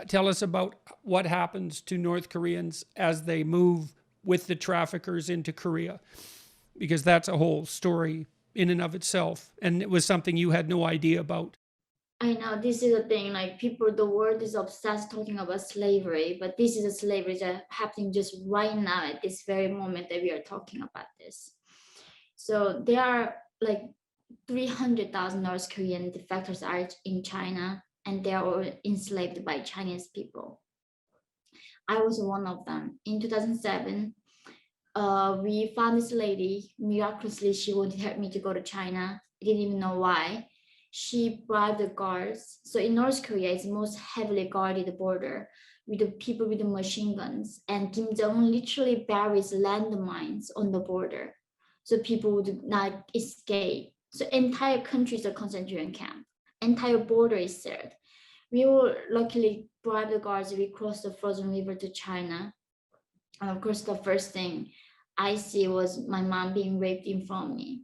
tell us about what happens to North Koreans as they move with the traffickers into Korea, because that's a whole story in and of itself, and it was something you had no idea about. I know this is the thing, like people, the world is obsessed talking about slavery, but this is a slavery that happening just right now at this very moment that we are talking about this. So there are like 300,000 North Korean defectors are in China, and they are all enslaved by Chinese people. I was one of them. In 2007, we found this lady. Miraculously, she wanted to help me to go to China. I didn't even know why. She bribed the guards. So in North Korea, it's the most heavily guarded border with the people with the machine guns. And Kim Jong-un literally buries landmines on the border, so people would not escape. So entire country is a concentration camp. Entire border is sealed. We were luckily bribe the guards. We crossed the frozen river to China. And of course, the first thing I see was my mom being raped in front of me.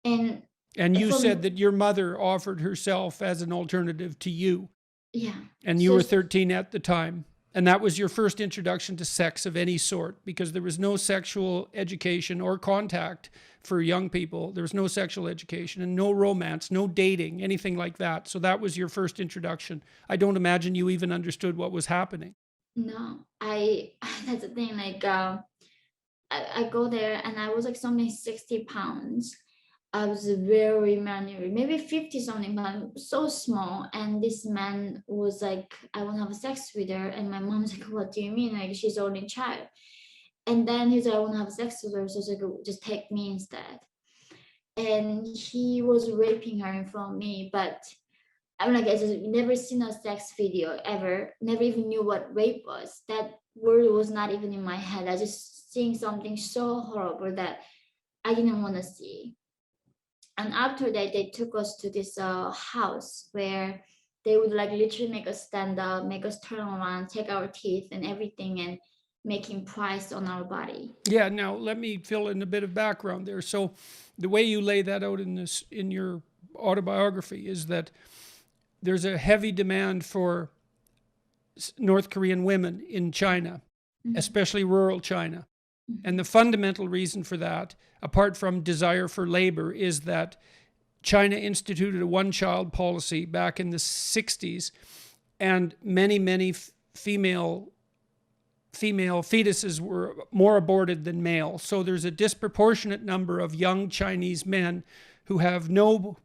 And And you said from, that your mother offered herself as an alternative to you, yeah. and you So were 13 at the time. And that was your first introduction to sex of any sort, because there was no sexual education or contact for young people. There was no sexual education and no romance, no dating, anything like that. So that was your first introduction. I don't imagine you even understood what was happening. no, I that's the thing. Like I go there and I was like something 60 pounds. I was very malnourished, maybe 50 something pounds, so small. And this man was like, I want to have sex with her. And my mom's like, what do you mean? Like, she's only child. And then he's like, I want to have sex with her. So it's like, just take me instead. And he was raping her in front of me. But I'm like, I just never seen a sex video ever, never even knew what rape was. That word was not even in my head. I just seeing something so horrible that I didn't want to see. And after that, they took us to this house where they would like literally make us stand up, make us turn around, take our teeth and everything, and making price on our body. Yeah, now let me fill in a bit of background there. So the way you lay that out in this in your autobiography is that there's a heavy demand for North Korean women in China, Mhm. especially rural China. And Mhm. the fundamental reason for that, apart from desire for labor, is that China instituted a one-child policy back in the 60s, and many female fetuses were more aborted than male. So there's a disproportionate number of young Chinese men who have no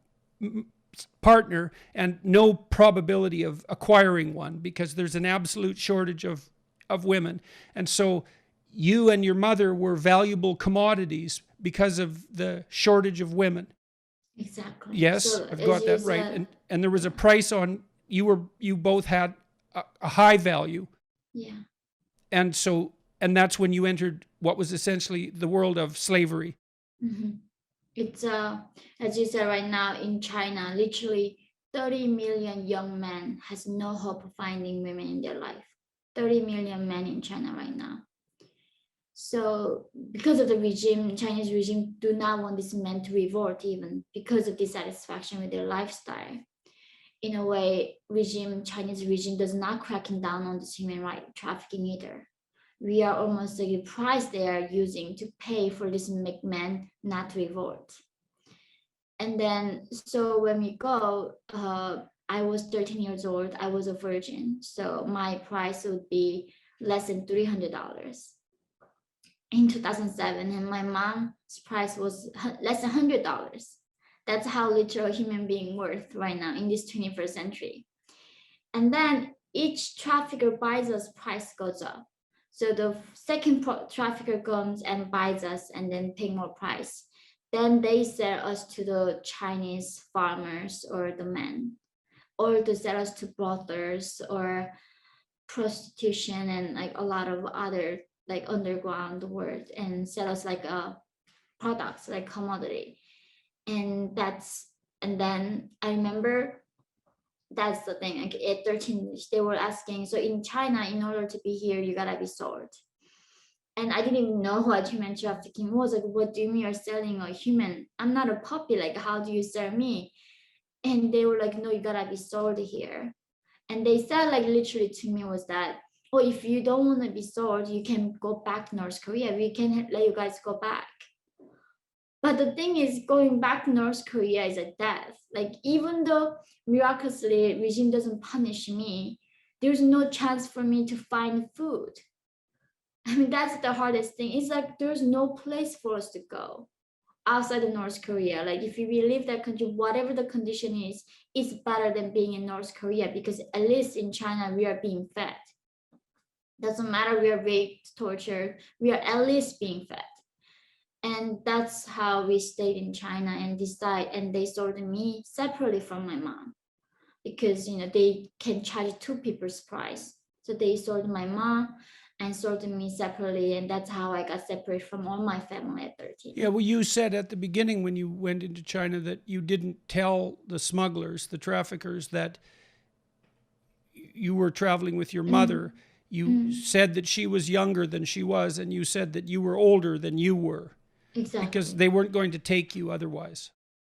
partner and no probability of acquiring one, because there's an absolute shortage of women. And so you and your mother were valuable commodities because of the shortage of women. Exactly. Yes, So I've as got you that right. said, And there was a yeah, price on you both had a high value. yeah. And so and that's when you entered what was essentially the world of slavery. Mhm. It's as you said right now in China, literally 30 million young men has no hope of finding women in their life. 30 million men in China right now. So because of the regime, Chinese regime do not want these men to revolt even because of dissatisfaction with their lifestyle. In a way, Chinese regime does not cracking down on this human right trafficking either. We are almost like the price they are using to pay for this make men not revolt. And then so when we go, I was 13 years old. I was a virgin, so my price would be less than $300 in 2007, and my mom's price was less than $100. That's how little a human being worth right now in this 21st century. And then each trafficker buys us, price goes up. So the second trafficker comes and buys us and then pay more price. Then they sell us to the Chinese farmers or the men, or to sell us to brothels or prostitution and like a lot of other like underground world, and sell us like a products like commodity. And that's, and then I remember that's the thing, like at 13 they were asking, so in China in order to be here you gotta be sold. And I didn't even know what human trafficking was. Like, what do you mean you're selling a human? I'm not a puppy, like how do you sell me? And they were like, no, you gotta be sold here. And they said like literally to me was that, oh, if you don't want to be sold, you can go back to North Korea. We can let you guys go back. But the thing is, going back to North Korea is a death. Like, even though miraculously regime doesn't punish me, there's no chance for me to find food. I mean, that's the hardest thing. It's like there's no place for us to go outside of North Korea. Like, if we leave that country, whatever the condition is, it's better than being in North Korea, because at least in China, we are being fed. Doesn't matter we are raped, tortured, we are at least being fed. And that's how we stayed in China and they sold me separately from my mom, because they can charge two people's price. So they sold my mom and sold me separately, and that's how I got separated from all my family at 13. Yeah, well, you said at the beginning when you went into China that you didn't tell the smugglers, the traffickers, that you were traveling with your mother. You said that she was younger than she was, and you said that you were older than you were. Exactly. Because they weren't going to take you otherwise.